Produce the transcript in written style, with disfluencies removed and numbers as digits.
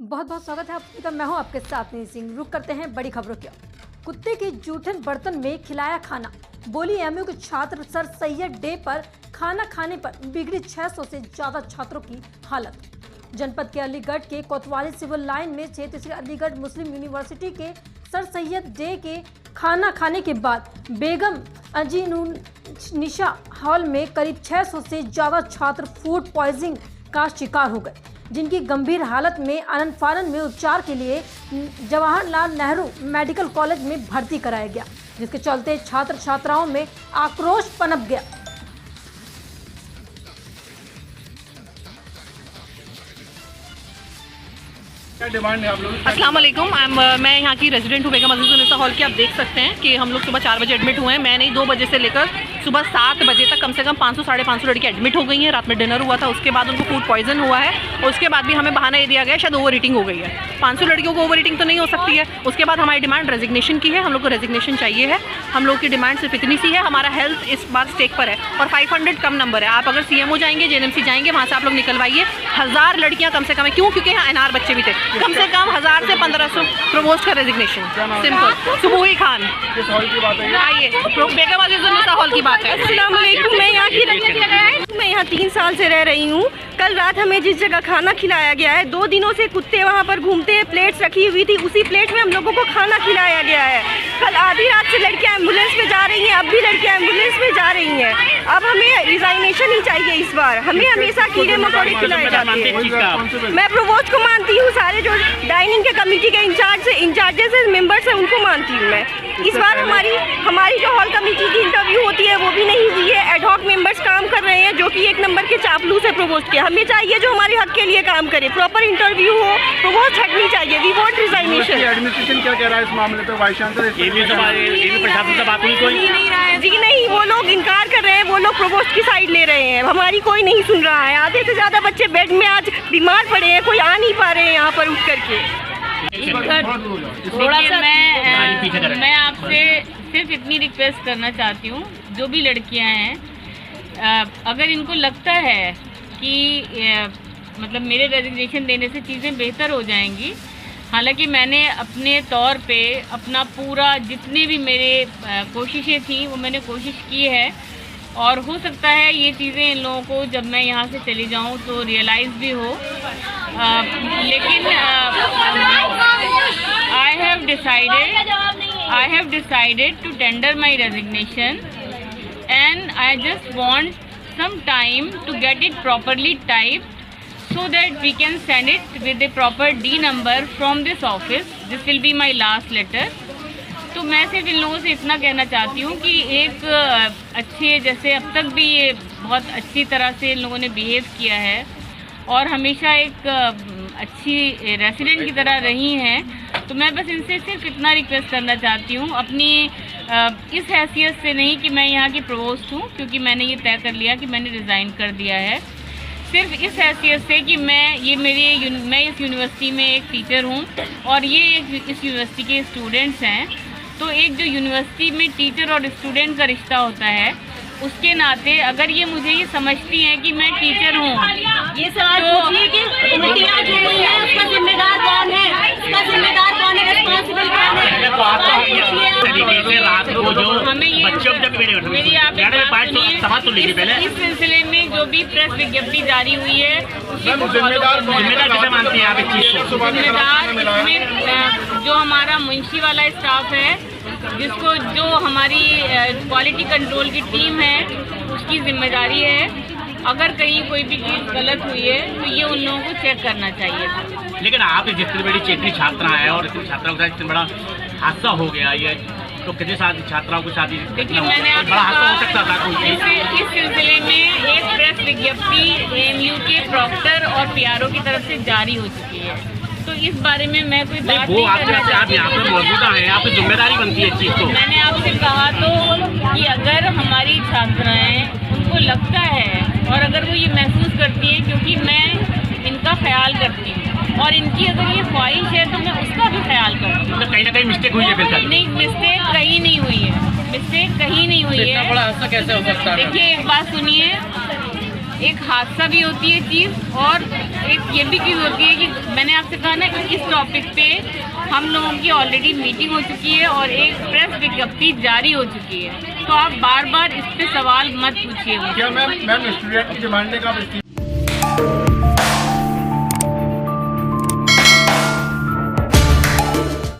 बहुत बहुत स्वागत है आपका। मैं हूं आपके साथ नील सिंह। रुक करते हैं बड़ी खबरों की। कुत्ते के जूठन बर्तन में खिलाया खाना। बोली एमयू के छात्र सर सैयद डे पर खाना खाने पर बिगड़ी 600 से ज्यादा छात्रों की हालत। जनपद के अलीगढ़ के कोतवाली सिविल लाइन में स्थित श्री अलीगढ़ मुस्लिम यूनिवर्सिटी के सर सैयद डे के खाना खाने के बाद बेगम अजीनुन्निसा हॉल में करीब 600 से ज्यादा छात्र फूड पॉइजनिंग का शिकार हो गए, जिनकी गंभीर हालत में आनंद फानन में उपचार के लिए जवाहरलाल नेहरू मेडिकल कॉलेज में भर्ती कराया गया, जिसके चलते छात्र छात्राओं में आक्रोश पनप गया। क्या डिमांड है आप लोगों की? अस्सलाम वालेकुम। मैं यहाँ की रेजिडेंट हूँ बेगम अजीनुन्निसा हॉल की। आप देख सकते हैं कि हम लोग सुबह 4 बजे एडमिट हुए हैं। मैं नहीं 2 बजे से लेकर सुबह 7 बजे तक कम से कम 500 साढ़े 500 लड़की एडमिट हो गई हैं। रात में डिनर हुआ था, उसके बाद उनको फूड पॉइजन हुआ है और उसके बाद भी हमें बहाना ये दिया गया शायद ओवर ईटिंग हो गई है। 500 लड़कियों को ओवर ईटिंग तो नहीं हो सकती है। उसके बाद हमारी डिमांड रेजिग्नेशन की है। हम लोग को रेजिग्नेशन चाहिए है। हम लोग की डिमांड सिर्फ इतनी सी है, हमारा हेल्थ इस बार स्टेक पर है और 500 कम नंबर है। आप अगर CMO जाएंगे, JNMC जाएंगे, वहाँ से आप लोग निकलवाइए। 1000 लड़कियाँ कम से कम है। क्यों? क्योंकि यहाँ NR बच्चे भी थे। कम से कम 1000 से 1500 प्रोवोस्ट का रेजिग्नेशन। सिंपल। सुबूही खान। किस हॉल की बात है? आइए, बेगम अजीनुन्निसा हॉल की बात है। अस्सलाम वालेकुम। मैं यहाँ की मैं यहाँ 3 साल से रह रही हूँ। कल रात हमें जिस जगह खाना खिलाया गया है, 2 दिनों से कुत्ते वहाँ पर घूमते हैं, प्लेट्स रखी हुई थी, उसी प्लेट में हम लोगों को खाना खिलाया गया है। कल आधी रात से लड़कियाँ एम्बुलेंस में जा रही हैं, अब भी लड़कियाँ एम्बुलेंस में जा रही हैं। अब हमें रिजाइनेशन ही चाहिए इस बार। हमें हमेशा कीड़े मकोड़े खिलाए जाते हैं। मैं प्रोवोस्ट को मानती हूँ, सारे जो डाइनिंग के कमेटी के इंचार्जेस मेंबर्स हैं उनको मानती हूँ मैं। इस बार हमारी जो हॉल कमेटी की इंटरव्यू होती है वो भी नहीं हुई है। एडहॉक मेंबर्स काम कर रहे हैं जो कि 1 नंबर के चापलूस है प्रोवोस्ट के। हमें चाहिए जो हमारे हक के लिए काम करे, प्रॉपर इंटरव्यू हो, प्रोवोस्ट हटनी चाहिए। We want resignation. एडमिनिस्ट्रेशन क्या कह रहा है इस मामले पे? वाइस चांसलर प्रशासन से बात हुई कोई? जी नहीं, वो लोग इनकार कर रहे हैं। वो लोग प्रोवोस्ट की साइड ले रहे हैं, हमारी कोई नहीं सुन रहा है। आधे से ज़्यादा बच्चे बेड में आज बीमार पड़े हैं, कोई आ नहीं पा रहे हैं यहाँ पर उठ करके। थोड़ा सा मैं आपसे सिर्फ इतनी रिक्वेस्ट करना चाहती हूँ, जो भी लड़कियाँ हैं, अगर इनको लगता है कि मतलब मेरे रेजिग्नेशन देने से चीज़ें बेहतर हो जाएंगी, हालांकि मैंने अपने तौर पे अपना पूरा जितने भी मेरे कोशिशें थी वो मैंने कोशिश की है और हो सकता है ये चीज़ें इन लोगों को जब मैं यहाँ से चली जाऊँ तो रियलाइज़ भी हो। लेकिन I have decided to tender my resignation and I just want some time to get it properly typed so that we can send it with a proper D number from this office. This will be my last letter. तो मैं सिर्फ इन लोगों से इतना कहना चाहती हूँ कि एक अच्छे, जैसे अब तक भी ये बहुत अच्छी तरह से इन लोगों ने बिहेव किया है और हमेशा एक अच्छी रेसिडेंट की तरह रही हैं, तो मैं बस इनसे सिर्फ इतना रिक्वेस्ट करना चाहती हूँ, अपनी इस हैसियत से नहीं कि मैं यहाँ की प्रोवोस्ट हूँ, क्योंकि मैंने ये तय कर लिया कि मैंने रिज़ाइन कर दिया है, सिर्फ इस हैसियत से कि मैं इस यूनिवर्सिटी में एक टीचर हूँ और ये इस यूनिवर्सिटी के स्टूडेंट्स हैं। तो एक जो यूनिवर्सिटी में टीचर और स्टूडेंट का रिश्ता होता है, उसके नाते अगर ये मुझे ये समझती हैं कि मैं टीचर हूँ, ये सवाल पूछिए कि उल्टियाँ जो हुई हैं उसका जिम्मेदार कौन है, उसका जिम्मेदार कौन है, रिस्पॉन्सिबल कौन है? मेरी आप इस सिलसिले में जो भी प्रेस विज्ञप्ति जारी हुई है जिम्मेदार मानती हैं आप इस चीज़ को? इसमें जो हमारा मुंशी वाला स्टाफ है, जिसको जो हमारी क्वालिटी कंट्रोल की टीम है, उसकी जिम्मेदारी है। अगर कहीं कोई भी चीज़ गलत हुई है तो ये उन लोगों को चेक करना चाहिए। लेकिन आप जितनी बड़ी चेतनी छात्रा है और इतनी छात्राओं के साथ इतना बड़ा हादसा हो गया, ये तो कितने साथ छात्राओं को शादी देखिए, मैंने बड़ा हादसा हो सकता था। इस सिलसिले में एक प्रेस विज्ञप्ति AMU के प्रॉक्टर और PRO की तरफ से जारी हो चुकी है, तो इस बारे में मैं कोई बात नहीं करना चाहती। आप यहाँ पे मौजूदा हैं, आपकी जिम्मेदारी बनती है इस चीज़ को। मैंने आपसे कहा तो कि अगर हमारी छात्राएं, उनको लगता है और अगर वो ये महसूस करती हैं, क्योंकि मैं इनका ख्याल करती हूँ और इनकी अगर ये ख्वाहिश है तो मैं उसका भी ख्याल करती हूँ। तो कहीं ना कहीं मिस्टेक हुई है फिर? नहीं, मिस्टेक कहीं नहीं हुई है, मिस्टेक कहीं नहीं हुई है। बड़ा हादसा कैसे हो सकता है? देखिए, एक बात सुनिए, एक हादसा भी होती है चीज़, और एक ये भी चीज़ होती है कि मैंने आपसे कहा ना कि इस टॉपिक पे हम लोगों की ऑलरेडी मीटिंग हो चुकी है और एक प्रेस विज्ञप्ति जारी हो चुकी है, तो आप बार बार इस पे सवाल मत पूछिए। क्या मैम स्टूडेंट की डिमांड है कि आप